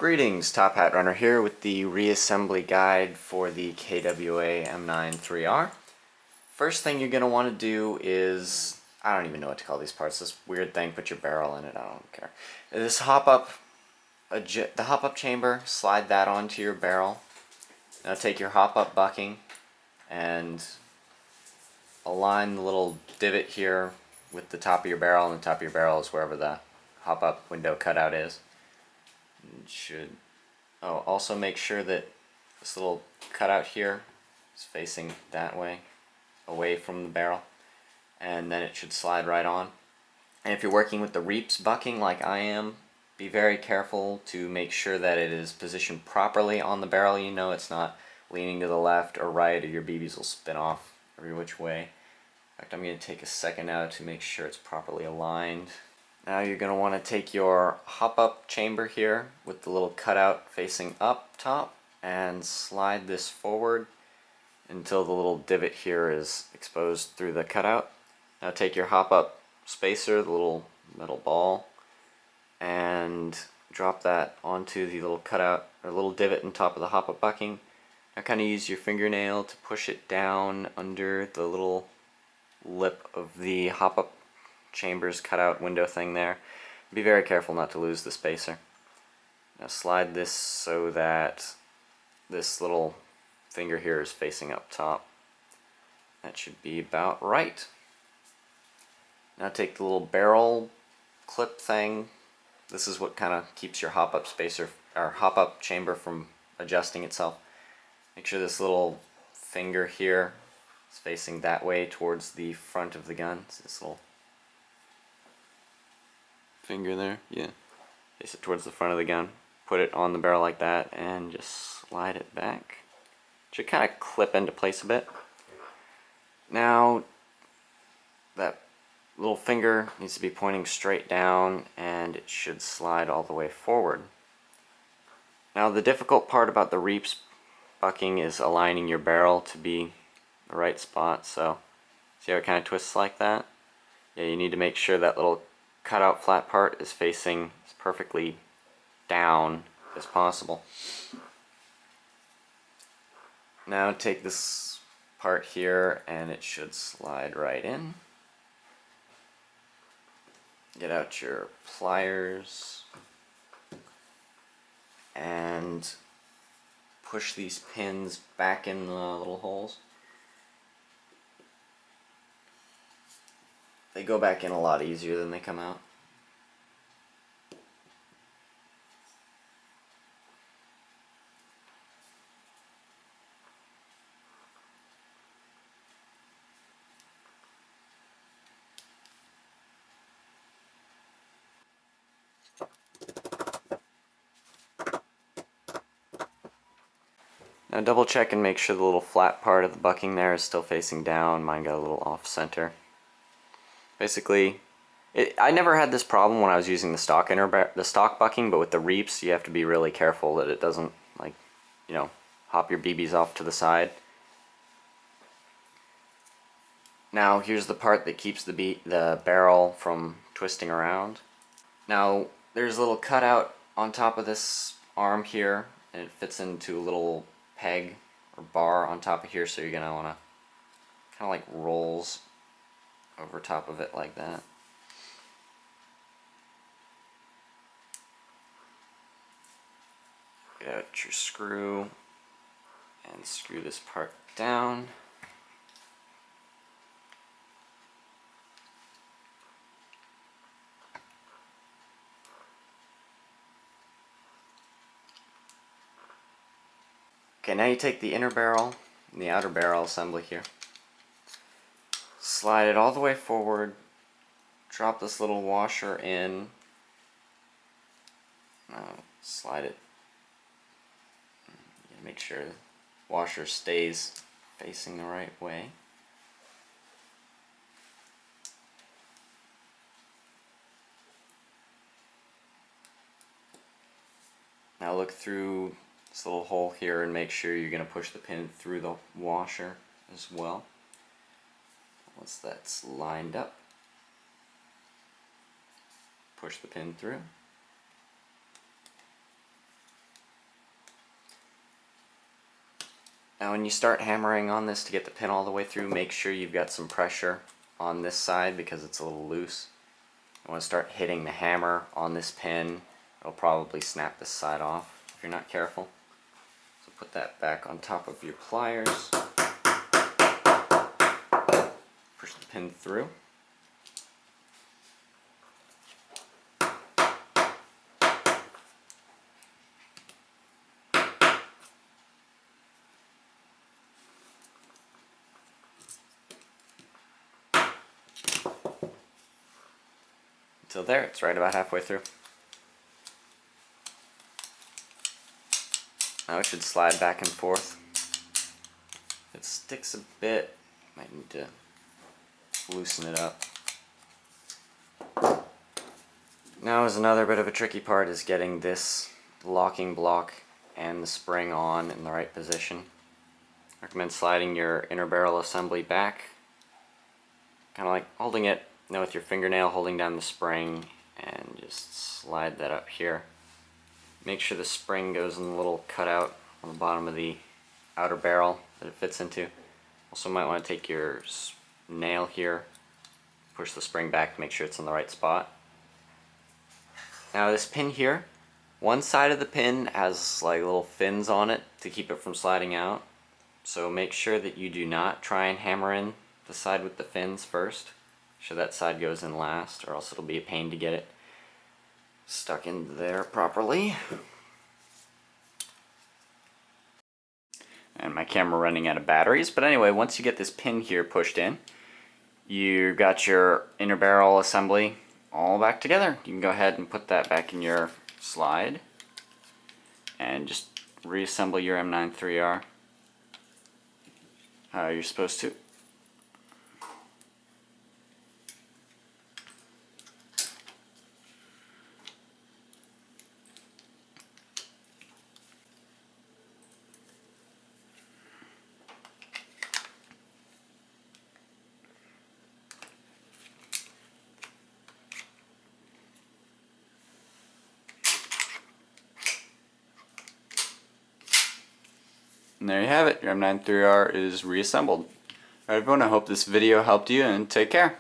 Greetings, Top Hat Runner here with the reassembly guide for the KWA M93R. First thing you're going to want to do is, I don't even know what to call these parts, this weird thing, put your barrel in it, I don't care. This the hop-up chamber, slide that onto your barrel. Now take your hop-up bucking and align the little divot here with the top of your barrel, and the top of your barrel is wherever the hop-up window cutout is. Also make sure that this little cutout here is facing that way, away from the barrel, and then it should slide right on. And if you're working with the reaps bucking like I am, be very careful to make sure that it is positioned properly on the barrel. You know it's not leaning to the left or right, or your BBs will spin off every which way. In fact, I'm going to take a second now to make sure it's properly aligned. Now you're going to want to take your hop-up chamber here with the little cutout facing up top and slide this forward until the little divot here is exposed through the cutout. Now take your hop-up spacer, the little metal ball, and drop that onto the little cutout or little divot on top of the hop-up bucking. Now kind of use your fingernail to push it down under the little lip of the hop-up chamber's cutout window thing there. Be very careful not to lose the spacer. Now slide this so that this little finger here is facing up top. That should be about right. Now take the little barrel clip thing. This is what kind of keeps your hop-up spacer or hop-up chamber from adjusting itself. Make sure this little finger here is facing that way towards the front of the gun. So this little finger there, yeah. Face it towards the front of the gun. Put it on the barrel like that and just slide it back. It should kind of clip into place a bit. Now that little finger needs to be pointing straight down and it should slide all the way forward. Now the difficult part about the reaps bucking is aligning your barrel to be the right spot. So see how it kind of twists like that? Yeah, you need to make sure that little cutout flat part is facing as perfectly down as possible. Now take this part here and it should slide right in. Get out your pliers and push these pins back in the little holes. They go back in a lot easier than they come out. Now double check and make sure the little flat part of the bucking there is still facing down. Mine got a little off center. Basically, I never had this problem when I was using the stock bucking, but with the reaps you have to be really careful that it doesn't, like, you know, hop your BBs off to the side. Now here's the part that keeps the barrel from twisting around. Now there's a little cutout on top of this arm here, and it fits into a little peg or bar on top of here, so you're going to want to kind of like rolls over top of it like that. Get out your screw and screw this part down. Okay, now you take the inner barrel and the outer barrel assembly here. Slide it all the way forward, drop this little washer in, slide it, make sure the washer stays facing the right way. Now look through this little hole here and make sure you're going to push the pin through the washer as well. Once that's lined up, push the pin through. Now when you start hammering on this to get the pin all the way through, make sure you've got some pressure on this side because it's a little loose. You want to start hitting the hammer on this pin. It'll probably snap this side off if you're not careful. So put that back on top of your pliers. Push the pin through. So there, it's right about halfway through. Now it should slide back and forth. If it sticks a bit, might need to loosen it up. Now is another bit of a tricky part is getting this locking block and the spring on in the right position. I recommend sliding your inner barrel assembly back, kind of like holding it with your fingernail, holding down the spring, and just slide that up here. Make sure the spring goes in the little cutout on the bottom of the outer barrel that it fits into. Also might want to take your nail here, push the spring back to make sure it's in the right spot. Now this pin here, one side of the pin has like little fins on it to keep it from sliding out. So make sure that you do not try and hammer in the side with the fins first. Make sure that side goes in last, or else it'll be a pain to get it stuck in there properly. And my camera running out of batteries, but anyway, once you get this pin here pushed in, you've got your inner barrel assembly all back together. You can go ahead and put that back in your slide and just reassemble your M93R how you're supposed to. And there you have it, your M93R is reassembled. Alright everyone, I hope this video helped you, and take care.